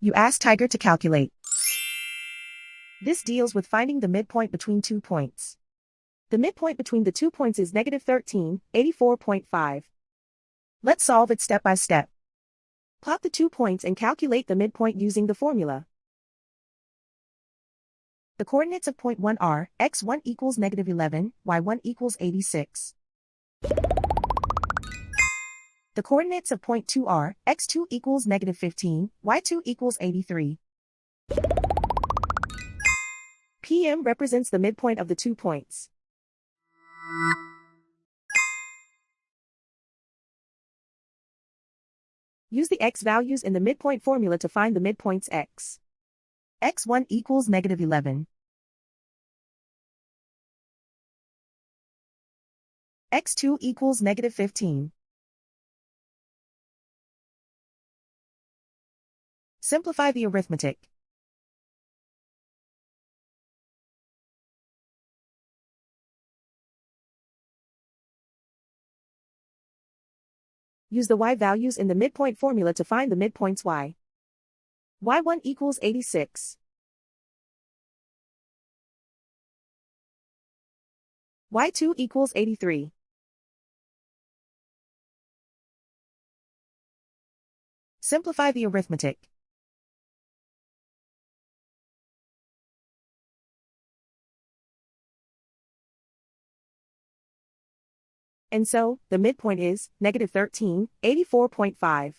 You ask Tiger to calculate. This deals with finding the midpoint between 2 points. The midpoint between the 2 points is negative 13, 84.5. Let's solve it step by step. Plot the 2 points and calculate the midpoint using the formula. The coordinates of point 1 are, x1 equals negative 11, y1 equals 86. The coordinates of point 2 are, x2 equals negative 15, y2 equals 83. PM represents the midpoint of the 2 points. Use the x values in the midpoint formula to find the midpoints x. x1 equals negative 11. x2 equals negative 15. Simplify the arithmetic. Use the y values in the midpoint formula to find the midpoints y. y1 equals 86. y2 equals 83. Simplify the arithmetic. And so, the midpoint is negative 13, 84.5.